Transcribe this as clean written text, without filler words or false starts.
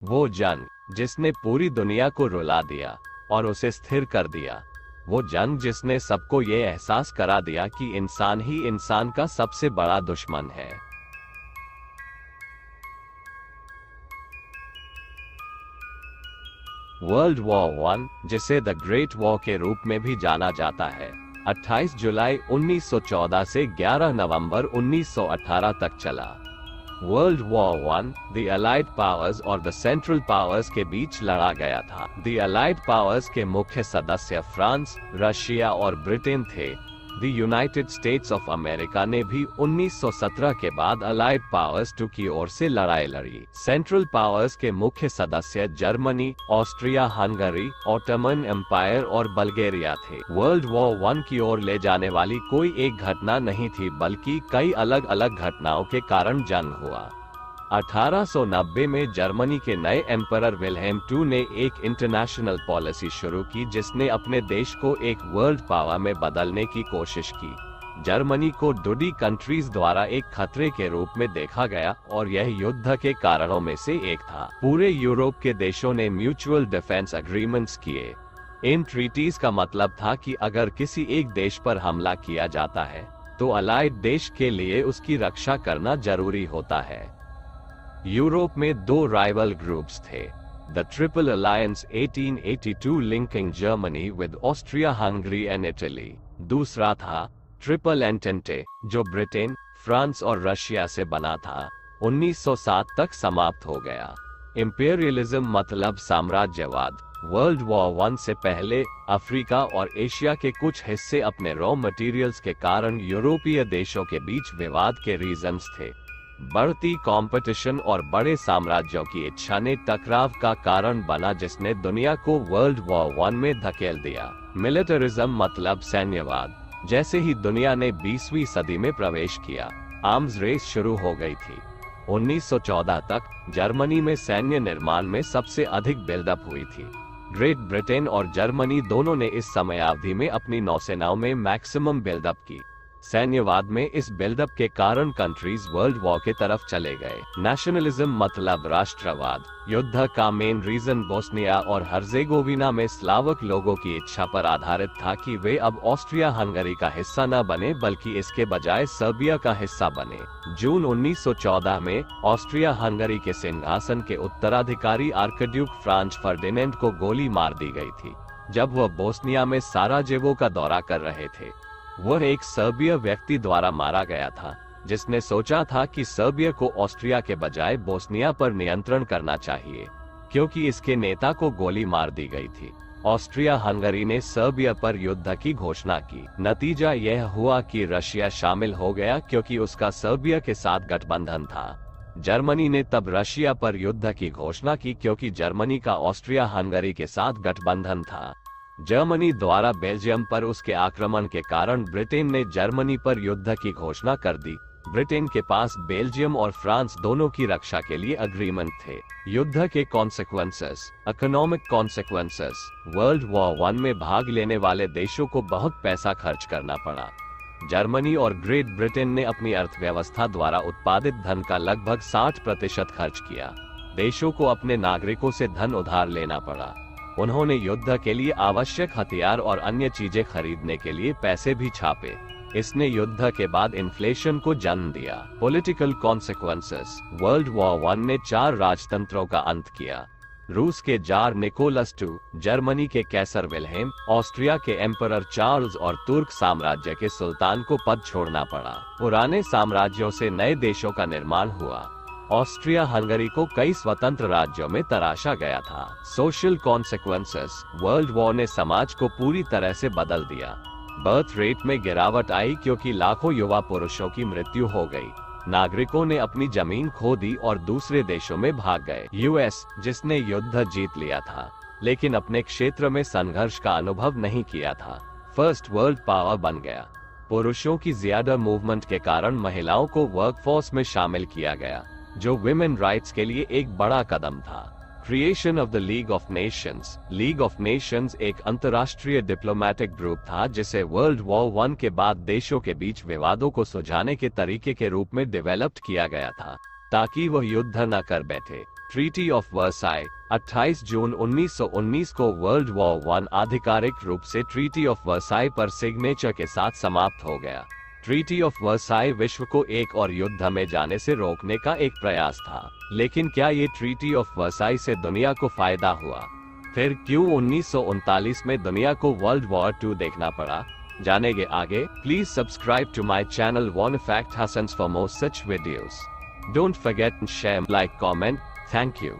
वो जंग जिसने पूरी दुनिया को रुला दिया और उसे स्थिर कर दिया। वो जंग जिसने सबको ये एहसास करा दिया कि इंसान ही इंसान का सबसे बड़ा दुश्मन है। वर्ल्ड वॉर वन, जिसे द ग्रेट वॉर के रूप में भी जाना जाता है, 28 जुलाई 1914 से 11 नवंबर 1918 तक चला। World war one the allied powers और द सेंट्रल पावर्स के बीच लड़ा गया था। द अलाइड पावर्स के मुख्य सदस्य फ्रांस, रशिया और ब्रिटेन थे। The United states of America ने भी 1917 के बाद अलाइड पावर्स 2 की ओर से लड़ाई लड़ी। सेंट्रल पावर्स के मुख्य सदस्य Germany, Austria Hungary, Ottoman Empire और बल्गेरिया थे। वर्ल्ड वॉर वन की ओर ले जाने वाली कोई एक घटना नहीं थी, बल्कि कई अलग अलग घटनाओं के कारण जंग हुआ। 1890 में जर्मनी के नए एम्परर विल्हेम II ने एक इंटरनेशनल पॉलिसी शुरू की जिसने अपने देश को एक वर्ल्ड पावर में बदलने की कोशिश की। जर्मनी को डुडी कंट्रीज द्वारा एक खतरे के रूप में देखा गया और यह युद्ध के कारणों में से एक था। पूरे यूरोप के देशों ने म्यूचुअल डिफेंस एग्रीमेंट्स किए। इन ट्रीटीज का मतलब था कि अगर किसी एक देश पर हमला किया जाता है तो अलाइड देश के लिए उसकी रक्षा करना जरूरी होता है। यूरोप में 2 राइवल ग्रुप्स थे। The triple alliance 1882 linking Germany with Austria Hungary and Italy. दूसरा था ट्रिपल एंटेंटे जो ब्रिटेन, फ्रांस और रशिया से बना था। 1907 तक समाप्त हो गया। इंपीरियलिज्म मतलब साम्राज्यवाद। वर्ल्ड वॉर वन से पहले अफ्रीका और एशिया के कुछ हिस्से अपने रॉ मटेरियल्स के कारण यूरोपीय देशों के बीच विवाद के रीजंस थे। बढ़ती कंपटीशन और बड़े साम्राज्यों की इच्छा ने टकराव का कारण बना जिसने दुनिया को वर्ल्ड वॉर वन में धकेल दिया। मिलिटरिज्म मतलब सैन्यवाद। जैसे ही दुनिया ने 20वीं सदी में प्रवेश किया, आर्म्स रेस शुरू हो गई थी। 1914 तक जर्मनी में सैन्य निर्माण में सबसे अधिक बिल्डअप हुई थी। ग्रेट ब्रिटेन और जर्मनी दोनों ने इस समयावधि में अपनी नौसेनाओं में मैक्सिमम बिल्डअप की। सैन्यवाद में इस बिल्डअप के कारण कंट्रीज वर्ल्ड वॉर के तरफ चले गए। नेशनलिज्म मतलब राष्ट्रवाद। युद्ध का मेन रीजन बोस्निया और हर्जेगोविना में स्लावक लोगों की इच्छा पर आधारित था कि वे अब ऑस्ट्रिया हंगरी का हिस्सा न बने बल्कि इसके बजाय सर्बिया का हिस्सा बने। जून 1914 में ऑस्ट्रिया हंगरी के सिंहासन के उत्तराधिकारी आर्कड्यूक फ्रांज फर्डिनेंड को गोली मार दी गई थी जब वह बोस्निया में साराजेवो का दौरा कर रहे थे। वह एक सर्बिया व्यक्ति द्वारा मारा गया था जिसने सोचा था कि सर्बिया को ऑस्ट्रिया के बजाय बोस्निया पर नियंत्रण करना चाहिए क्योंकि इसके नेता को गोली मार दी गई थी। ऑस्ट्रिया हंगरी ने सर्बिया पर युद्ध की घोषणा की। नतीजा यह हुआ कि रशिया शामिल हो गया क्योंकि उसका सर्बिया के साथ गठबंधन था। जर्मनी ने तब रशिया पर युद्ध की घोषणा की क्योंकि जर्मनी का ऑस्ट्रिया हंगरी के साथ गठबंधन था। जर्मनी द्वारा बेल्जियम पर उसके आक्रमण के कारण ब्रिटेन ने जर्मनी पर युद्ध की घोषणा कर दी। ब्रिटेन के पास बेल्जियम और फ्रांस दोनों की रक्षा के लिए अग्रीमेंट थे। युद्ध के consequences. Economic consequences. World war one में भाग लेने वाले देशों को बहुत पैसा खर्च करना पड़ा। जर्मनी और ग्रेट ब्रिटेन ने अपनी अर्थव्यवस्था द्वारा उत्पादित धन का लगभग 60% खर्च किया। देशों को अपने नागरिकों से धन उधार लेना पड़ा। उन्होंने युद्ध के लिए आवश्यक हथियार और अन्य चीजें खरीदने के लिए पैसे भी छापे। इसने युद्ध के बाद इन्फ्लेशन को जन्म दिया। Political consequences. World war one ने 4 राजतंत्रों का अंत किया। रूस के जार निकोलस II, जर्मनी के कैसर विल्हेम, ऑस्ट्रिया के एम्परर चार्ल्स और तुर्क साम्राज्य के सुल्तान को पद छोड़ना पड़ा। पुराने साम्राज्यों से नए देशों का निर्माण हुआ। ऑस्ट्रिया हंगरी को कई स्वतंत्र राज्यों में तराशा गया था। Social consequences. वर्ल्ड वॉर ने समाज को पूरी तरह से बदल दिया। बर्थ रेट में गिरावट आई क्योंकि लाखों युवा पुरुषों की मृत्यु हो गई। नागरिकों ने अपनी जमीन खो दी और दूसरे देशों में भाग गए। यूएस, जिसने युद्ध जीत लिया था लेकिन अपने क्षेत्र में संघर्ष का अनुभव नहीं किया था, फर्स्ट वर्ल्ड पावर बन गया। पुरुषों की ज्यादा मूवमेंट के कारण महिलाओं को वर्कफोर्स में शामिल किया गया, जो विमेन राइट्स के लिए एक बड़ा कदम था। Creation of the league of Nations. League of Nations एक अंतर्राष्ट्रीय डिप्लोमेटिक ग्रुप था जिसे वर्ल्ड वॉर वन के बाद देशों के बीच विवादों को सुलझाने के तरीके के रूप में डेवलप्ड किया गया था ताकि वह युद्ध न कर बैठे। ट्रीटी ऑफ वर्साई 28 जून 1919 को वर्ल्ड वॉर 1 आधिकारिक रूप से ट्रीटी ऑफ वर्साई पर सिग्नेचर के साथ समाप्त हो गया। ट्रीटी ऑफ वर्साई विश्व को एक और युद्ध में जाने से रोकने का एक प्रयास था, लेकिन क्या ये ट्रीटी ऑफ वर्साई से दुनिया को फायदा हुआ? फिर क्यों 1939 में दुनिया को वर्ल्ड वॉर 2 देखना पड़ा? जानेंगे आगे। Please subscribe to my channel one fact Hasan's for more such videos. Don't forget, share, like, comment. Thank you.